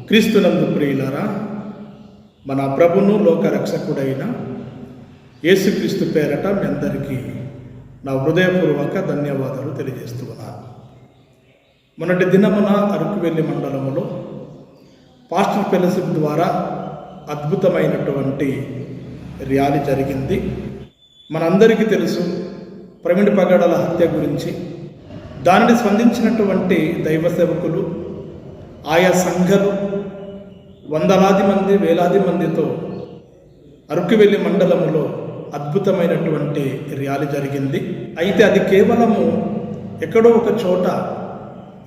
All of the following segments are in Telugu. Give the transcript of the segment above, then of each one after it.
క్రీస్తునందు ప్రియులారా, మన ప్రభును లోకరక్షకుడైన యేసుక్రీస్తు పేరట మీ అందరికీ నా హృదయపూర్వక ధన్యవాదాలు తెలియజేస్తున్నాను. మొన్నటి దినమున అరకువెల్లి మండలములో పాస్టర్ ఫెలోషిప్ ద్వారా అద్భుతమైనటువంటి ర్యాలీ జరిగింది. మనందరికీ తెలుసు ప్రవీణ్ పగడాల హత్య గురించి. దానిని స్పందించినటువంటి దైవ సేవకులు, ఆయా సంఘాలు వందలాది మంది వేలాది మందితో అరకువెల్లి మండలములో అద్భుతమైనటువంటి ర్యాలీ జరిగింది. అయితే అది కేవలము ఎక్కడో ఒక చోట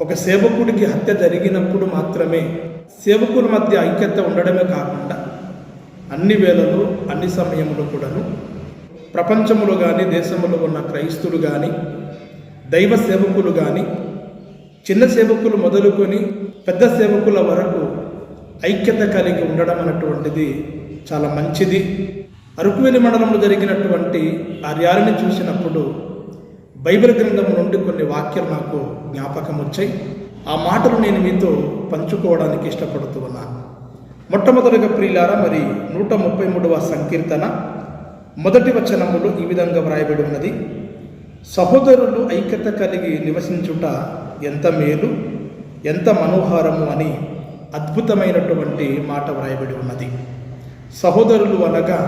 ఒక సేవకుడికి హత్య జరిగినప్పుడు మాత్రమే సేవకుల మధ్య ఐక్యత ఉండడమే కాకుండా అన్ని వేళలు అన్ని సమయములు కూడాను ప్రపంచములో కానీ దేశంలో ఉన్న క్రైస్తులు కానీ దైవ సేవకులు కానీ చిన్న సేవకులు మొదలుకొని పెద్ద సేవకుల వరకు ఐక్యత కలిగి ఉండడం అన్నటువంటిది చాలా మంచిది. అరకువెల్లి మండలంలో జరిగినటువంటి ఆ ర్యాలీని చూసినప్పుడు బైబిల్ గ్రంథం నుండి కొన్ని వాక్యాలు నాకు జ్ఞాపకం వచ్చాయి. ఆ మాటలు నేను మీతో పంచుకోవడానికి ఇష్టపడుతూ ఉన్నాను. మొట్టమొదటిగా ప్రియులారా, మరి 133వ సంకీర్తన మొదటి వచనములు ఈ విధంగా వ్రాయబడి ఉన్నది: సహోదరులు ఐక్యత కలిగి నివసించుట ఎంత మేలు, ఎంత మనోహరము అని అద్భుతమైనటువంటి మాట వ్రాయబడి ఉన్నది. సహోదరులు అనగా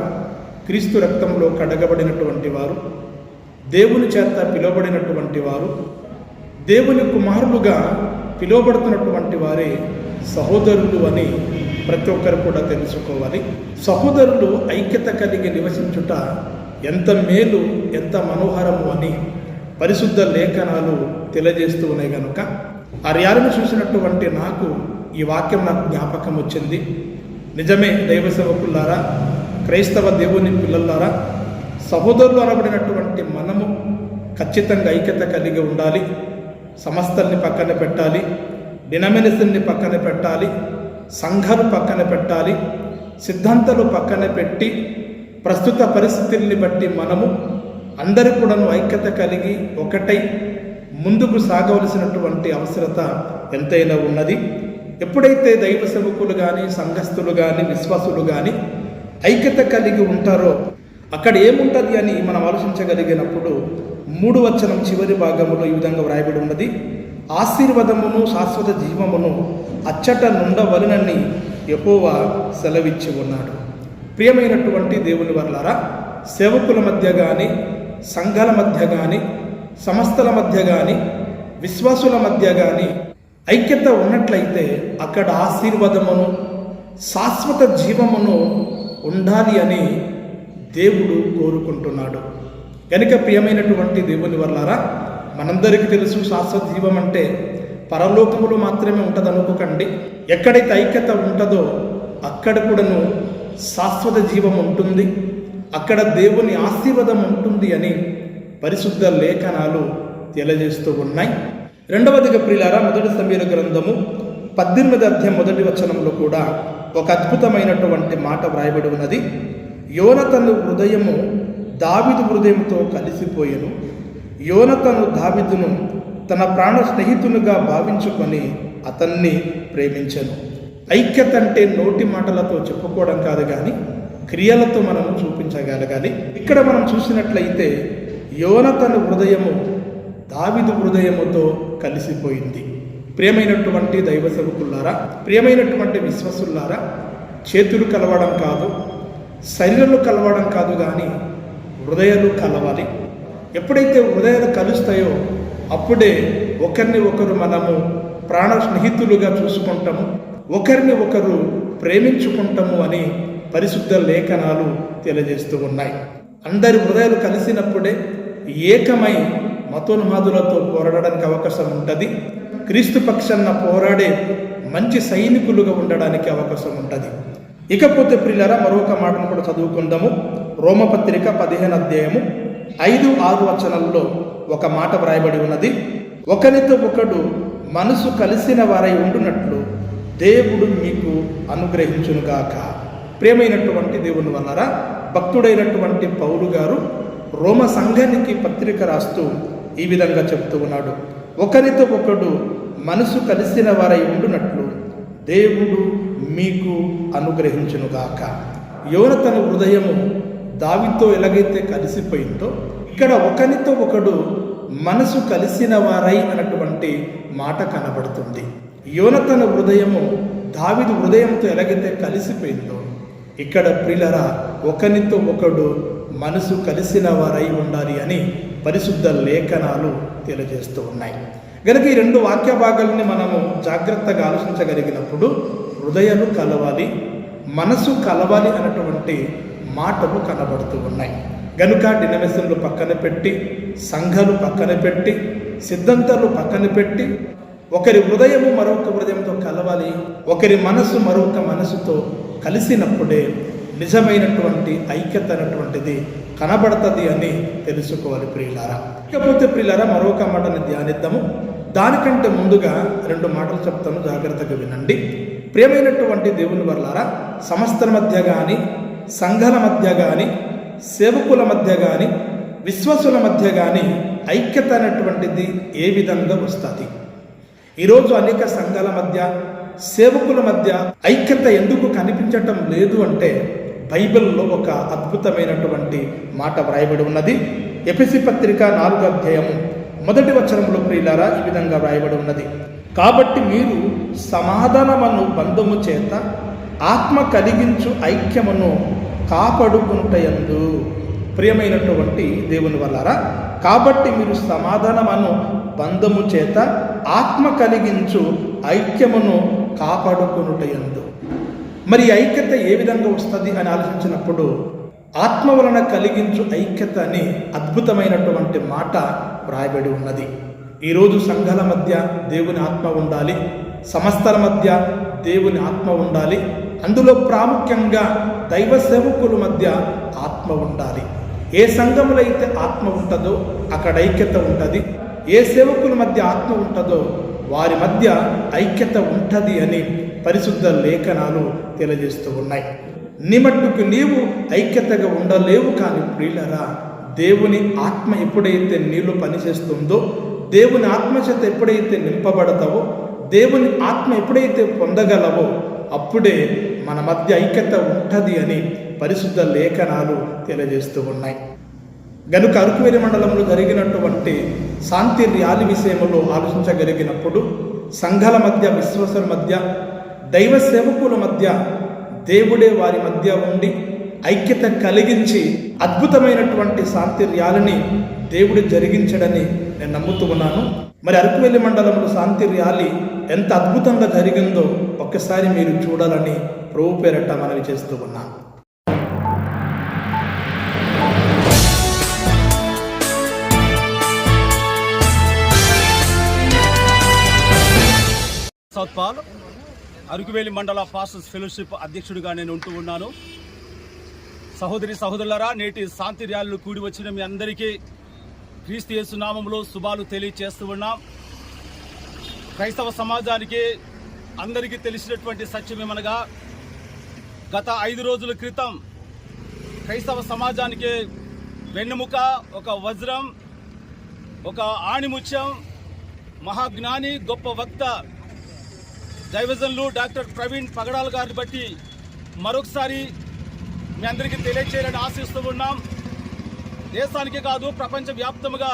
క్రీస్తు రక్తంలో కడగబడినటువంటి వారు, దేవుని చేత పిలువబడినటువంటి వారు, దేవుని కుమారులుగా పిలువబడుతున్నటువంటి వారే సహోదరులు అని ప్రతి ఒక్కరు కూడా తెలుసుకోవాలి. సహోదరులు ఐక్యత కలిగి నివసించుట ఎంత మేలు, ఎంత మనోహరము అని పరిశుద్ధ లేఖనాలు తెలియజేస్తూ ఉన్నాయి. కనుక ఆ ర్యాలీని చూసినటువంటి నాకు ఈ వాక్యం నాకు జ్ఞాపకం వచ్చింది. నిజమే, దైవ సేవకులారా, క్రైస్తవ దేవుని పిల్లలారా, సహోదరులు అనబడినటువంటి మనము ఖచ్చితంగా ఐక్యత కలిగి ఉండాలి. సంస్థల్ని పక్కన పెట్టాలి, డినామినేషన్ని పక్కన పెట్టాలి, సంఘాలు పక్కన పెట్టాలి, సిద్ధాంతాలు పక్కన పెట్టి ప్రస్తుత పరిస్థితుల్ని బట్టి మనము అందరూ కూడాను ఐక్యత కలిగి ఒకటై ముందుకు సాగవలసినటువంటి అవసరత ఎంతైనా ఉన్నది. ఎప్పుడైతే దైవ సేవకులు కానీ సంఘస్థులు కానీ విశ్వాసులు కానీ ఐక్యత కలిగి ఉంటారో అక్కడ ఏముంటుంది అని మనం ఆలోచించగలిగినప్పుడు 3వ వచనం చివరి భాగంలో ఈ విధంగా వ్రాయబడి ఉన్నది: ఆశీర్వాదమును శాశ్వత జీవమును అచ్చట నుండవలనని యెహోవా సెలవిచ్చి ఉన్నాడు. ప్రియమైనటువంటి దేవుని వర్లారా, సేవకుల మధ్య కానీ సంఘాల మధ్య కానీ సంస్థల మధ్య కానీ విశ్వాసుల మధ్య కానీ ఐక్యత ఉన్నట్లయితే అక్కడ ఆశీర్వాదమును శాశ్వత జీవమును ఉండాలి అని దేవుడు కోరుకుంటున్నాడు. కనుక ప్రియమైనటువంటి దేవుని వర్లారా, మనందరికీ తెలుసు శాశ్వత జీవం అంటే పరలోకములు మాత్రమే ఉంటుంది అనుకోకండి. ఎక్కడైతే ఐక్యత ఉంటుందో అక్కడ కూడాను శాశ్వత జీవం ఉంటుంది, అక్కడ దేవుని ఆశీర్వాదం ఉంటుంది అని పరిశుద్ధ లేఖనాలు తెలియజేస్తూ ఉన్నాయి. రెండవదిగా ప్రియులారా, మొదటి సమూయేలు గ్రంథము 18వ అధ్యాయం మొదటి వచనంలో కూడా ఒక అద్భుతమైనటువంటి మాట వ్రాయబడి ఉన్నది: యోనతను హృదయము దావీదు హృదయంతో కలిసిపోయెను. యోనతను దావీదును తన ప్రాణ స్నేహితునిగా భావించుకొని అతన్ని ప్రేమించెను. ఐక్యత అంటే నోటి మాటలతో చెప్పుకోవడం కాదు, కానీ క్రియలతో మనం చూపించగలగాలి. ఇక్కడ మనం చూసినట్లయితే యోనతను హృదయము దావీదు హృదయముతో కలిసిపోయింది. ప్రియమైనటువంటి దైవ సేవకులారా, ప్రియమైనటువంటి విశ్వాసులారా, చేతులు కలవడం కాదు, శరీరాలు కలవడం కాదు, కానీ హృదయాలు కలవాలి. ఎప్పుడైతే హృదయాలు కలుస్తాయో అప్పుడే ఒకరిని ఒకరు మనము ప్రాణ స్నేహితులుగా చూసుకుంటాము, ఒకరిని ఒకరు ప్రేమించుకుంటాము అని పరిశుద్ధ లేఖనాలు తెలియజేస్తూ ఉన్నాయి. అందరి హృదయాలు కలిసినప్పుడే ఏకమై మతోన్మాదులతో పోరాడడానికి అవకాశం ఉంటుంది. క్రీస్తు పక్షాన పోరాడే మంచి సైనికులుగా ఉండడానికి అవకాశం ఉంటుంది. ఇకపోతే ప్రియులారా, మరొక మాటను కూడా చదువుకుందాము. రోమపత్రిక 15వ అధ్యాయము 5-6 వచనాల్లో ఒక మాట వ్రాయబడి ఉన్నది: ఒకరితో ఒకడు మనసు కలిసిన వారై ఉండునట్లు దేవుడు మీకు అనుగ్రహించునుగాక. ప్రియమైనటువంటి దేవుని వలన భక్తుడైనటువంటి పౌలు గారు రోమ సంఘానికి పత్రిక రాస్తూ ఈ విధంగా చెప్తూ ఉన్నాడు: ఒకరితో ఒకడు మనసు కలిసిన వారై ఉండునట్లు దేవుడు మీకు అనుగ్రహించునుగాక. యోనతను హృదయము దావీదుతో ఎలాగైతే కలిసిపోయిందో, ఇక్కడ ఒకనితో ఒకడు మనసు కలిసిన వారై అన్నటువంటి మాట కనబడుతుంది. యోనతను హృదయము దావీదు హృదయంతో ఎలాగైతే కలిసిపోయిందో, ఇక్కడ ప్రియులారా ఒకనితో ఒకడు మనసు కలిసిన వారై ఉండాలి అని పరిశుద్ధ లేఖనాలు తెలియజేస్తూ ఉన్నాయి. కనుక ఈ రెండు వాక్య భాగాలని మనము జాగ్రత్తగా ఆలోచించగలిగినప్పుడు హృదయాలు కలవాలి, మనసు కలవాలి అన్నటువంటి మాటలు కనబడుతూ ఉన్నాయి. గనుక డినమిషన్లు పక్కన పెట్టి, సంఘాలు పక్కన పెట్టి, సిద్ధాంతాలు పక్కన పెట్టి, ఒకరి హృదయము మరొక హృదయంతో కలవాలి, ఒకరి మనసు మరొక మనసుతో కలిసినప్పుడే నిజమైనటువంటి ఐక్యత అనేటువంటిది కనబడుతుంది అని తెలుసుకోవాలి ప్రియులారా. ఇకపోతే ప్రియులారా మరొక మాటని ధ్యానిద్దాము. దానికంటే ముందుగా 2 మాటలు చెప్తాను, జాగ్రత్తగా వినండి. ప్రియమైనటువంటి దేవుని వర్లారా, సంస్థల మధ్య కానీ, సంఘాల మధ్య కానీ, సేవకుల మధ్య కానీ, విశ్వాసుల మధ్య కానీ ఐక్యత అనేటువంటిది ఏ విధంగా వస్తుంది? ఈరోజు అనేక సంఘాల మధ్య, సేవకుల మధ్య ఐక్యత ఎందుకు కనిపించటం లేదు అంటే, బైబిల్లో ఒక అద్భుతమైనటువంటి మాట వ్రాయబడి ఉన్నది. ఎఫెసీ పత్రిక 4వ అధ్యాయము 1వ వచనంలో ప్రియులారా ఈ విధంగా వ్రాయబడి ఉన్నది. కాబట్టి మీరు సమాధానమును బంధము చేత ఆత్మ కలిగించు ఐక్యమును కాపాడుకుంటయందు. ప్రియమైనటువంటి దేవుని వల్లారా, కాబట్టి మీరు సమాధానమును బంధము చేత ఆత్మ కలిగించు ఐక్యమును కాపాడుకొనుటయందు. మరి ఐక్యత ఏ విధంగా వస్తుంది అని ఆలోచించినప్పుడు, ఆత్మ వలన కలిగించు ఐక్యత అని అద్భుతమైనటువంటి మాట వ్రాయబడి ఉన్నది. ఈరోజు సంఘాల మధ్య దేవుని ఆత్మ ఉండాలి, సమస్తల మధ్య దేవుని ఆత్మ ఉండాలి. అందులో ప్రాముఖ్యంగా దైవ సేవకుల మధ్య ఆత్మ ఉండాలి. ఏ సంఘములో అయితే ఆత్మ ఉంటుందో అక్కడ ఐక్యత ఉంటుంది. ఏ సేవకుల మధ్య ఆత్మ ఉంటుందో వారి మధ్య ఐక్యత ఉంటుంది అని పరిశుద్ధ లేఖనాలు తెలియజేస్తూ ఉన్నాయి. నీ మట్టుకు నీవు ఐక్యతగా ఉండలేవు. కానీ ప్రియులారా, దేవుని ఆత్మ ఎప్పుడైతే నీలో పనిచేస్తుందో, దేవుని ఆత్మ చేత ఎప్పుడైతే నింపబడతావో, దేవుని ఆత్మ ఎప్పుడైతే పొందగలవో అప్పుడే మన మధ్య ఐక్యత ఉంటుంది అని పరిశుద్ధ లేఖనాలు తెలియజేస్తూ ఉన్నాయి. గనుక అరకువేలి మండలంలో జరిగినటువంటి శాంతి ర్యాలీ విషయంలో ఆలోచించగలిగినప్పుడు, సంఘాల మధ్య, విశ్వాసుల మధ్య, దైవ సేవకుల మధ్య దేవుడే వారి మధ్య ఉండి ఐక్యత కలిగించి అద్భుతమైనటువంటి శాంతి ర్యాలీని దేవుడు జరిగించడని నేను నమ్ముతూ ఉన్నాను. మరి అరకువేలి మండలంలో శాంతి ర్యాలీ ఎంత అద్భుతంగా జరిగిందో ఒక్కసారి మీరు చూడాలని ప్రభు పేరట మనవి చేస్తూ ఉన్నాను. సౌత్పాల్ అరకువేలి మండల పాస్టర్స్ ఫెలోషిప్ అధ్యక్షుడిగా నేను ఉంటూ ఉన్నాను. సహోదరి సహోదరులారా, నేటి శాంతి ర్యాలీలు కూడి వచ్చిన మీ అందరికీ క్రీస్తు యేసు నామములో శుభాలు తెలియజేస్తూ ఉన్నాం. క్రైస్తవ సమాజానికి అందరికీ తెలిసినటువంటి సత్యమేమనగా, గత 5 రోజుల క్రితం క్రైస్తవ సమాజానికి వెన్నెముక, ఒక వజ్రం, ఒక ఆణిముత్యం, మహాజ్ఞాని, గొప్ప వక్త దైవజనులు డాక్టర్ ప్రవీణ్ పగడాల్ గారిని బట్టి మరొకసారి మీ అందరికీ తెలియచేయాలని ఆశిస్తూ ఉన్నాం. దేశానికి కాదు, ప్రపంచవ్యాప్తంగా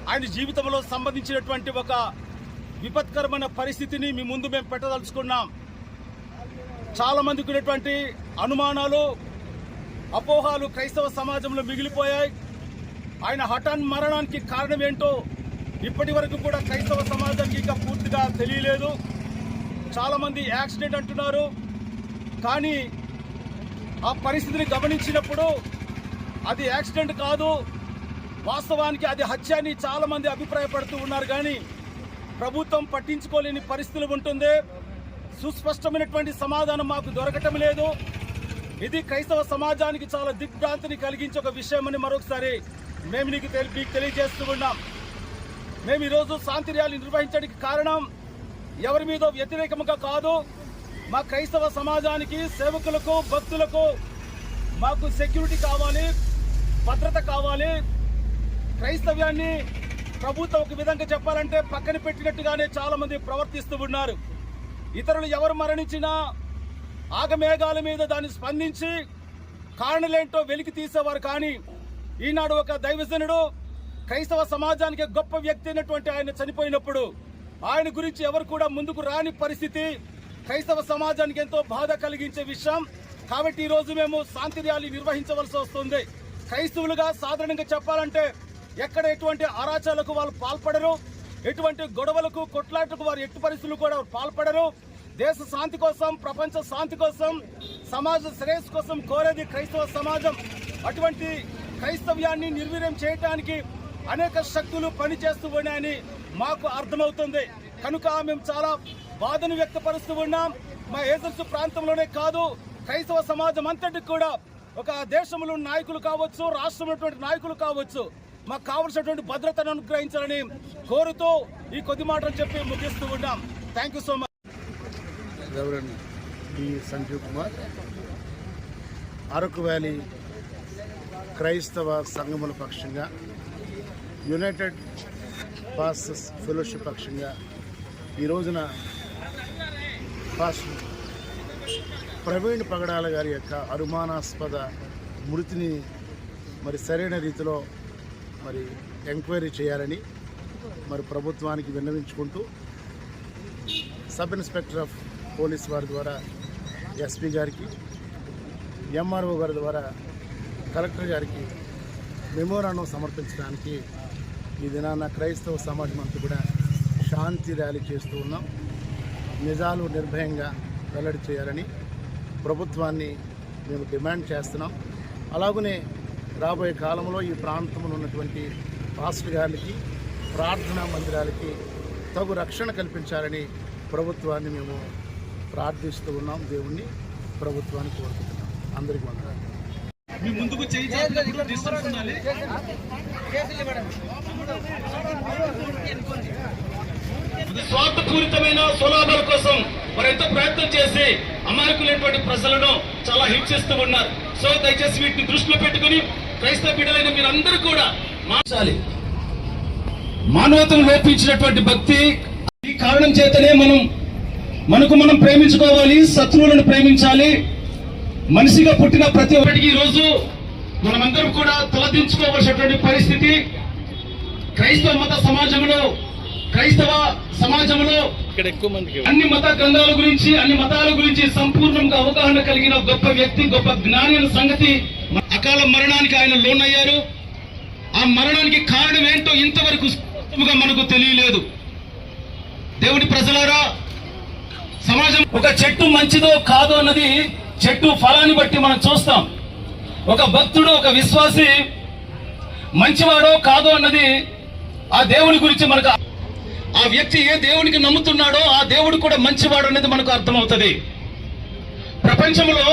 ఆయన జీవితంలో సంబంధించినటువంటి ఒక విపత్కరమైన పరిస్థితిని మీ ముందు మేము పెట్టదలుచుకున్నాం. చాలామందికి ఉన్నటువంటి అనుమానాలు, అపోహాలు క్రైస్తవ సమాజంలో మిగిలిపోయాయి. ఆయన హఠాన్ మరణానికి కారణం ఏంటో ఇప్పటి వరకు కూడా క్రైస్తవ సమాజానికి ఇంకా పూర్తిగా తెలియలేదు. చాలామంది యాక్సిడెంట్ అంటున్నారు, కానీ ఆ పరిస్థితిని గమనించినప్పుడు అది యాక్సిడెంట్ కాదు, వాస్తవానికి అది హత్య అని చాలామంది అభిప్రాయపడుతూ ఉన్నారు. కానీ ప్రభుత్వం పట్టించుకోలేని పరిస్థితులు ఉంటుంది. సుస్పష్టమైనటువంటి సమాధానం మాకు దొరకటం లేదు. ఇది క్రైస్తవ సమాజానికి చాలా దిగ్భ్రాంతిని కలిగించే ఒక విషయమని మరొకసారి మేము మీకు తెలియజేస్తూ ఉన్నాం. మేము ఈరోజు శాంతి ర్యాలీ నిర్వహించడానికి కారణం ఎవరి మీద వ్యతిరేకంగా కాదు. మా క్రైస్తవ సమాజానికి, సేవకులకు, భక్తులకు మాకు సెక్యూరిటీ కావాలి, భద్రత కావాలి. క్రైస్తవ్యాన్ని ప్రభుత్వం ఒక విధంగా చెప్పాలంటే పక్కన పెట్టినట్టుగానే చాలా మంది ప్రవర్తిస్తూ ఉన్నారు. ఇతరులు ఎవరు మరణించినా ఆగమేఘాల మీద దాన్ని స్పందించి కారణాలేంటో వెలికి తీసేవారు. కానీ ఈనాడు ఒక దైవజనుడు క్రైస్తవ సమాజానికి గొప్ప వ్యక్తి అయినటువంటి ఆయన చనిపోయినప్పుడు ఆయన గురించి ఎవరు కూడా ముందుకు రాని పరిస్థితి క్రైస్తవ సమాజానికి ఎంతో బాధ కలిగించే విషయం. కాబట్టి ఈ రోజు మేము శాంతి ర్యాలీ నిర్వహించవలసి వస్తుంది. క్రైస్తవులుగా సాధారణంగా చెప్పాలంటే ఎక్కడ ఎటువంటి అరాచలకు వాళ్ళు పాల్పడరు, ఎటువంటి గొడవలకు కొట్లాటకు వారు ఎట్టి పరిస్థితులు కూడా పాల్పడరు. దేశ శాంతి కోసం, ప్రపంచ శాంతి కోసం, సమాజ శ్రేయస్సు కోసం కోరేది క్రైస్తవ సమాజం. అటువంటి క్రైస్తవ్యాన్ని నిర్వీర్యం చేయడానికి అనేక శక్తులు పనిచేస్తూ ఉన్నాయని మాకు అర్థమవుతుంది. కనుక మేము చాలా బాధను వ్యక్తపరుస్తూ ఉన్నాం. మా ఏజెన్సీ ప్రాంతంలోనే కాదు, క్రైస్తవ సమాజం అంతటికి కూడా ఒక దేశంలో నాయకులు కావచ్చు, రాష్ట్రంలో నాయకులు కావచ్చు, మాకు కావలసినటువంటి భద్రతను అనుగ్రహించాలని కోరుతూ ఈ కొద్ది మాటలు చెప్పి ముగిస్తూ ఉన్నాం. Thank you so much. Reverend D Sanjeev Kumar, Araku valley క్రైస్తవ సంఘముల పక్షంగా, యునైటెడ్ పాస్టర్స్ ఫెలోషిప్ పక్షంగా ఈ రోజున పాస్టర్ ప్రవీణ్ పగడాల గారి యొక్క అనుమానాస్పద మృతిని మరి సరైన రీతిలో మరి ఎంక్వైరీ చేయాలని మరి ప్రభుత్వానికి విన్నవించుకుంటూ సబ్ ఇన్స్పెక్టర్ ఆఫ్ పోలీస్ వారి ద్వారా ఎస్పీ గారికి, ఎంఆర్ఓ గారి ద్వారా కలెక్టర్ గారికి మెమోరాండం సమర్పించడానికి ఈ దినాన క్రైస్తవ సమాజం అంతా కూడా శాంతి ర్యాలీ చేస్తూ ఉన్నాం. నిజాలు నిర్భయంగా వెల్లడి చేయాలని ప్రభుత్వాన్ని మేము డిమాండ్ చేస్తున్నాం. అలాగనే రాబోయే కాలంలో ఈ ప్రాంతంలో ఉన్నటువంటి పాస్టర్ గారికి, ప్రార్థనా మందిరాలకి తగు రక్షణ కల్పించాలని ప్రభుత్వాన్ని మేము ప్రార్థిస్తూ ఉన్నాం. దేవుణ్ణి ప్రభుత్వాన్ని కోరుకుంటున్నాం. అందరికీ వందనాలు. మీ ముందుకు డిస్టెన్స్ ఉండాలి. స్వార్థపూరితమైన స్వలాభాల కోసం మరి ఎంతో ప్రయత్నం చేసి అమాయకులైనటువంటి ప్రజలను చాలా హింసిస్తూ ఉన్నారు. సో దయచేసి వీటిని దృష్టిలో పెట్టుకుని క్రైస్తవ బిడ్డలైన మీరందరూ కూడా మార్చాలి. మానవతను లోపించినటువంటి భక్తి, ఈ కారణం చేతనే మనం ప్రేమించుకోవాలి, శత్రువులను ప్రేమించాలి. మనిషిగా పుట్టిన ప్రతి ఒక్కటికి ఈ రోజు మనమందరం కూడా తలదించుకోవాల్సినటువంటి పరిస్థితి. క్రైస్తవ సమాజంలో అన్ని మత గ్రంథాల గురించి, అన్ని మతాల గురించి సంపూర్ణంగా అవగాహన కలిగిన గొప్ప వ్యక్తి, గొప్ప జ్ఞాని అనే సంగతి, అకాల మరణానికి ఆయన లోనయ్యారు. ఆ మరణానికి కారణం ఏంటో ఇంతవరకు స్పష్టంగా మనకు తెలియలేదు. దేవుడి ప్రజలారా, సమాజం ఒక చెట్టు మంచిదో కాదో అన్నది చెట్టు ఫలాన్ని బట్టి మనం చూస్తాం. ఒక భక్తుడు, ఒక విశ్వాసి మంచివాడో కాదో అన్నది ఆ దేవుని గురించి మనకు, ఆ వ్యక్తి ఏ దేవునికి నమ్ముతున్నాడో ఆ దేవుడు కూడా మంచివాడు అనేది మనకు అర్థమవుతుంది. ప్రపంచంలో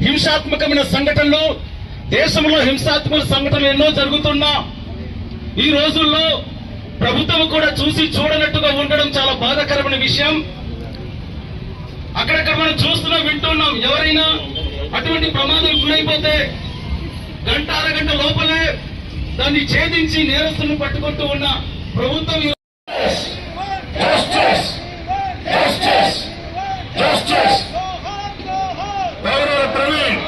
హింసాత్మకమైన సంఘటనలు, దేశంలో హింసాత్మక సంఘటనలు ఎన్నో జరుగుతున్నా ఈ రోజుల్లో ప్రభుత్వం కూడా చూసి చూడనట్టుగా ఉండడం చాలా బాధాకరమైన విషయం. అక్కడక్కడ మనం చూస్తున్నాం, వింటున్నాం. ఎవరైనా అటువంటి ప్రమాదం గురైపోతే గంట అరగంట లోపలే దాన్ని ఛేదించి నేరస్తులను పట్టుకుంటూ ఉన్న ప్రభుత్వం ప్రవీణ్